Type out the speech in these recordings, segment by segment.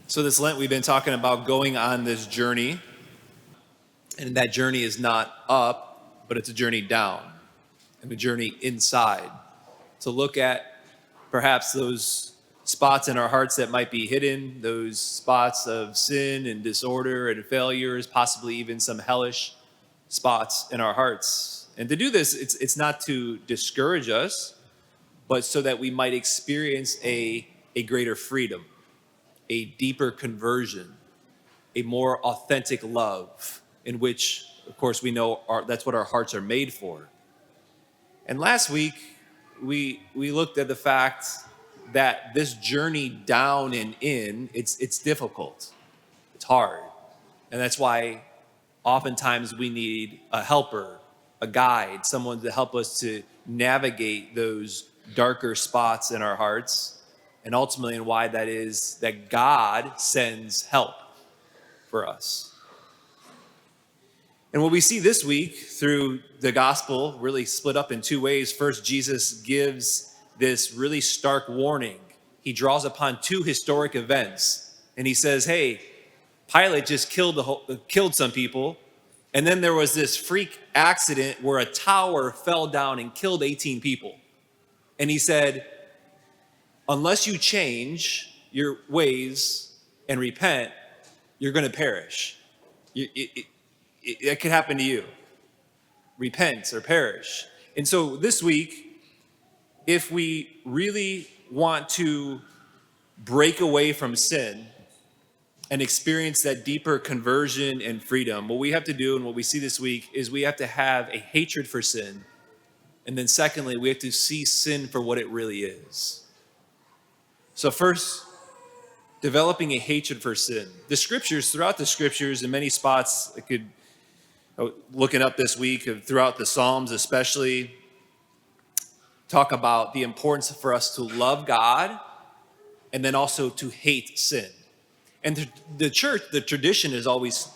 So this Lent, we've been talking about going on this journey, and that journey is not up, but it's a journey down, and a journey inside. To look at perhaps those spots in our hearts that might be hidden, those spots of sin and disorder and failures, possibly even some hellish spots in our hearts. And to do this, it's not to discourage us, but so that we might experience a greater freedom, a deeper conversion, a more authentic love, in which, of course, we know that's what our hearts are made for. And last week, we looked at the fact that this journey down and in, it's difficult, it's hard. And that's why oftentimes we need a helper, a guide, someone to help us to navigate those darker spots in our hearts. And ultimately, and why that is that God sends help for us. And what we see this week through the gospel really split up in two ways. First, Jesus gives this really stark warning. He draws upon two historic events, and he says, hey, Pilate just killed some people, and then there was this freak accident where a tower fell down and killed 18 people. And he said, unless you change your ways and repent, you're going to perish. It could happen to you. Repent or perish. And so this week, if we really want to break away from sin and experience that deeper conversion and freedom, what we have to do and what we see this week is we have to have a hatred for sin. And then secondly, we have to see sin for what it really is. So first, developing a hatred for sin. Throughout the scriptures, in many spots, looking up this week, throughout the Psalms especially, talk about the importance for us to love God and then also to hate sin. And the church, the tradition has always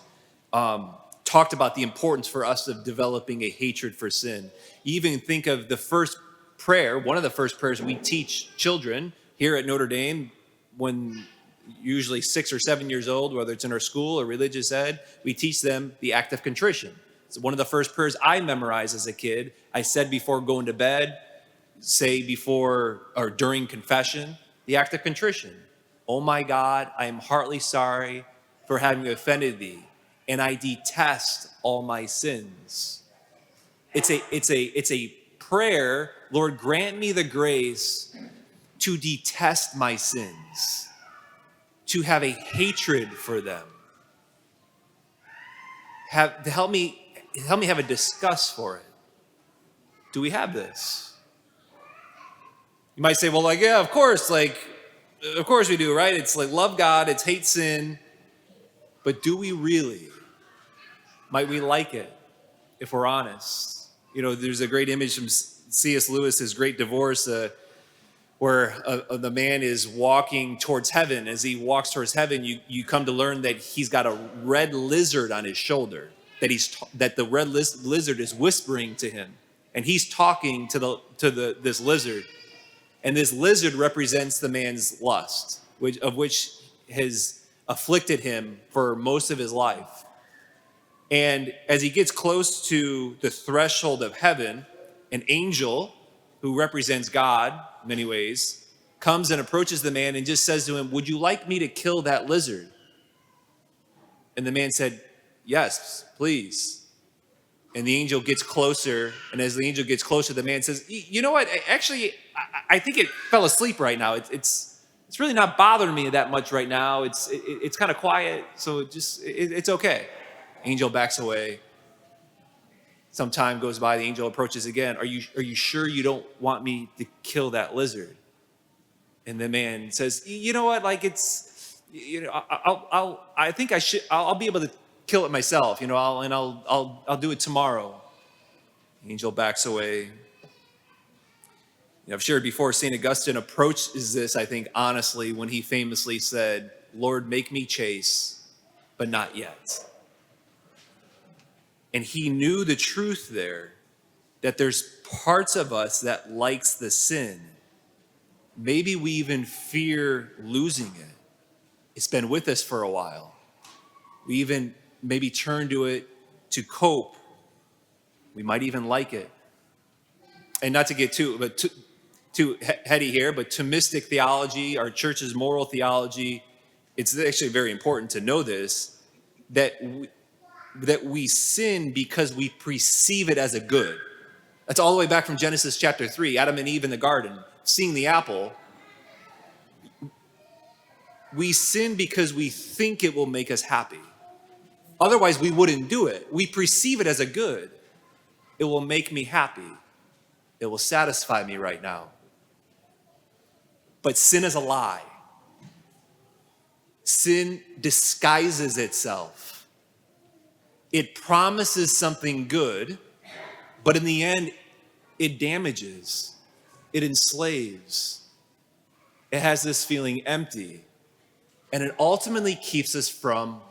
talked about the importance for us of developing a hatred for sin. You even think of the first prayer, one of the first prayers we teach children here at Notre Dame, when usually 6 or 7 years old, whether it's in our school or religious ed, we teach them the act of contrition. It's one of the first prayers I memorized as a kid. I said before going to bed, say before or during confession, the act of contrition. Oh my God, I am heartily sorry for having offended thee, and I detest all my sins. It's a prayer, Lord, grant me the grace to detest my sins, to have a hatred for them, help me have a disgust for it. Do we have this? You might say, well, yeah, of course we do, right? It's like love God, it's hate sin, but do we really? Might we like it if we're honest? There's a great image from C.S. Lewis's Great Divorce, where the man is walking towards heaven. As he walks towards heaven, you come to learn that he's got a red lizard on his shoulder, that the red lizard is whispering to him, and he's talking to this lizard, and this lizard represents the man's lust, which has afflicted him for most of his life. And as he gets close to the threshold of heaven, an angel who represents God in many ways, comes and approaches the man and just says to him, would you like me to kill that lizard? And the man said, yes, please. And the angel gets closer, and as the angel gets closer, the man says, you know what, actually, I think it fell asleep right now. It's really not bothering me that much right now. It's kind of quiet, so it's okay. Angel backs away. Some time goes by, the angel approaches again. Are you sure you don't want me to kill that lizard? And the man says, you know what, I think I should, I'll be able to kill it myself, I'll do it tomorrow. The angel backs away. I've shared before, St. Augustine approaches this, I think, honestly, when he famously said, Lord, make me chaste, but not yet. And he knew the truth there, that there's parts of us that likes the sin. Maybe we even fear losing it. It's been with us for a while. We even maybe turn to it to cope. We might even like it. And not to get too heady here, but Thomistic theology, our church's moral theology, it's actually very important to know this, that we sin because we perceive it as a good. That's all the way back from Genesis chapter 3, Adam and Eve in the garden, seeing the apple. We sin because we think it will make us happy. Otherwise, we wouldn't do it. We perceive it as a good. It will make me happy. It will satisfy me right now. But sin is a lie. Sin disguises itself. It promises something good, but in the end, it damages. It enslaves. It has this feeling empty. And it ultimately keeps us from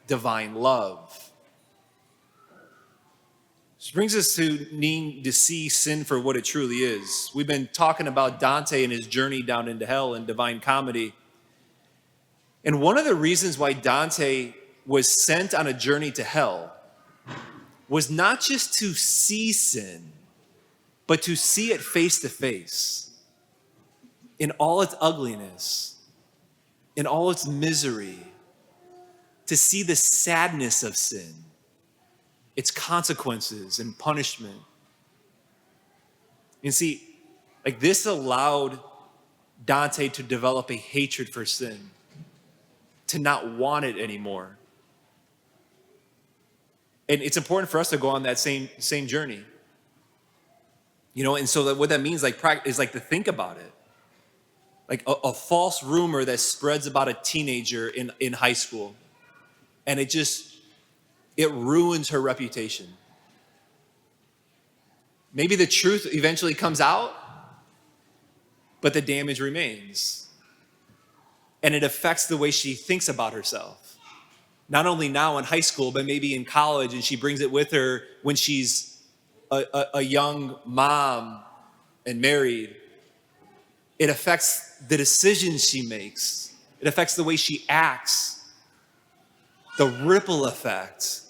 divine love. This brings us to needing to see sin for what it truly is. We've been talking about Dante and his journey down into hell in Divine Comedy. And one of the reasons why Dante was sent on a journey to hell was not just to see sin, but to see it face to face in all its ugliness, in all its misery, to see the sadness of sin, its consequences and punishment. And see, like this allowed Dante to develop a hatred for sin, to not want it anymore. And it's important for us to go on that same journey. You know, and so that what that means is like to think about it. Like a false rumor that spreads about a teenager in high school. And it ruins her reputation. Maybe the truth eventually comes out, but the damage remains. And it affects the way she thinks about herself. Not only now in high school, but maybe in college, and she brings it with her when she's a young mom and married. It affects the decisions she makes. It affects the way she acts. The ripple effect.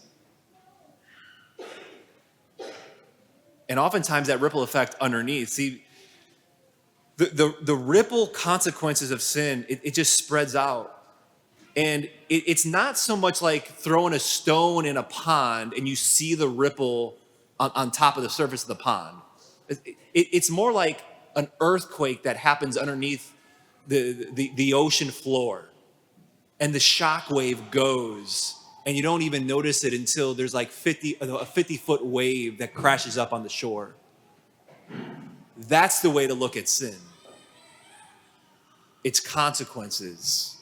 And oftentimes that ripple effect underneath. See, the ripple consequences of sin, it just spreads out. And it's not so much like throwing a stone in a pond and you see the ripple on top of the surface of the pond. It's more like an earthquake that happens underneath the ocean floor. And the shock wave goes, and you don't even notice it until there's like a 50-foot wave that crashes up on the shore. That's the way to look at sin. Its consequences.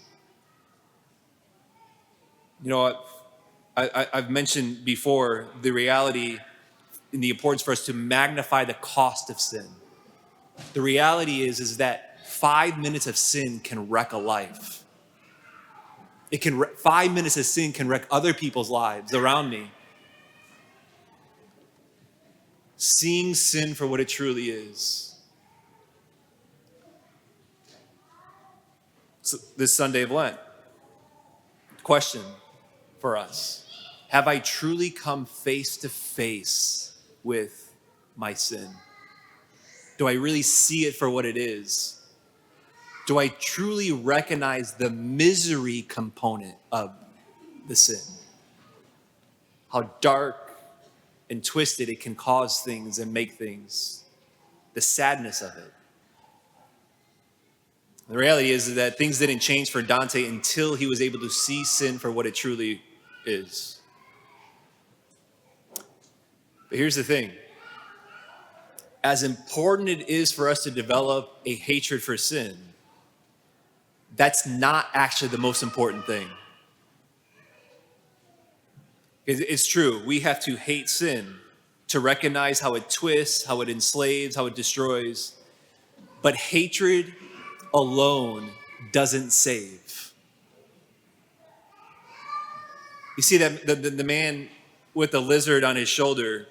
You know, I've mentioned before the reality and the importance for us to magnify the cost of sin. The reality is that 5 minutes of sin can wreck a life. 5 minutes of sin can wreck other people's lives around me. Seeing sin for what it truly is. So this Sunday of Lent, question for us. Have I truly come face to face with my sin? Do I really see it for what it is? Do I truly recognize the misery component of the sin? How dark and twisted it can cause things and make things. The sadness of it. The reality is that things didn't change for Dante until he was able to see sin for what it truly is. But here's the thing. As important it is for us to develop a hatred for sin, that's not actually the most important thing. It's true, we have to hate sin to recognize how it twists, how it enslaves, how it destroys. But hatred alone doesn't save. You see that the man with the lizard on his shoulder,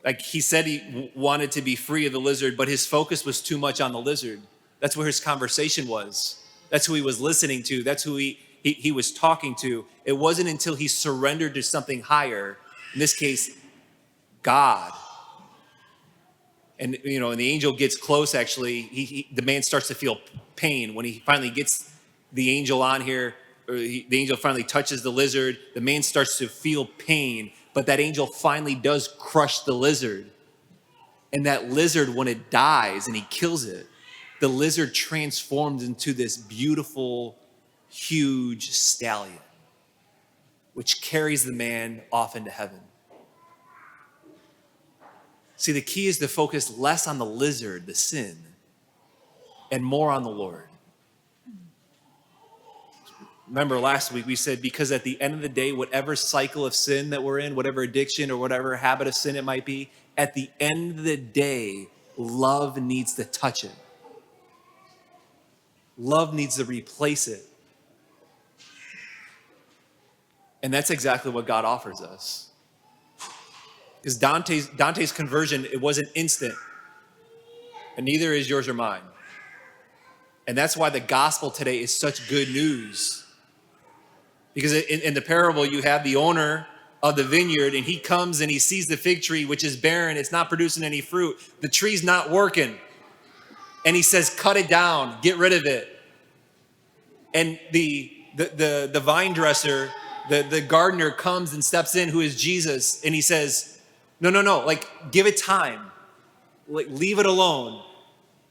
like he said he wanted to be free of the lizard, but his focus was too much on the lizard. That's where his conversation was. That's who he was listening to. That's who he he was talking to, it wasn't until he surrendered to something higher, in this case, God. And and the angel gets close. Actually, the man starts to feel pain when he finally gets the angel on here, or the angel finally touches the lizard. The man starts to feel pain, but that angel finally does crush the lizard. And that lizard, when it dies and he kills it, the lizard transforms into this beautiful, huge stallion, which carries the man off into heaven. See, the key is to focus less on the lizard, the sin, and more on the Lord. Remember last week we said, because at the end of the day, whatever cycle of sin that we're in, whatever addiction or whatever habit of sin it might be, at the end of the day, love needs to touch it. Love needs to replace it. And that's exactly what God offers us. Because Dante's conversion, it wasn't instant. And neither is yours or mine. And that's why the gospel today is such good news. Because in the parable, you have the owner of the vineyard, and he comes and he sees the fig tree, which is barren. It's not producing any fruit. The tree's not working. And he says, cut it down, get rid of it. And the vine dresser, the gardener comes and steps in, who is Jesus, and he says, no, like, give it time. Like, leave it alone.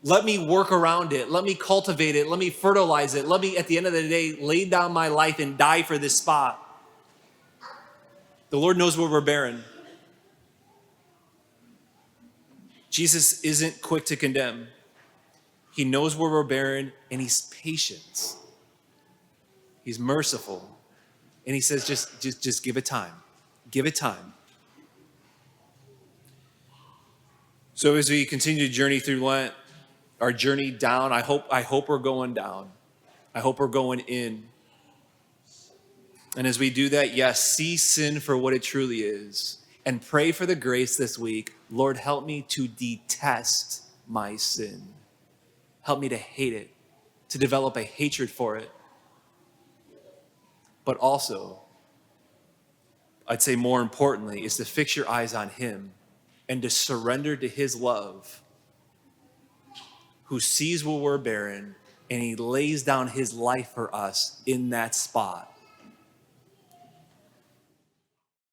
Let me work around it. Let me cultivate it. Let me fertilize it. Let me, at the end of the day, lay down my life and die for this spot. The Lord knows where we're barren. Jesus isn't quick to condemn. He knows where we're barren, and he's patient. He's merciful. And he says, just give it time. Give it time. So as we continue to journey through Lent, our journey down, I hope we're going down. I hope we're going in. And as we do that, yes, see sin for what it truly is. And pray for the grace this week. Lord, help me to detest my sin. Help me to hate it, to develop a hatred for it. But also, I'd say more importantly, is to fix your eyes on him and to surrender to his love, who sees where we're barren, and he lays down his life for us in that spot.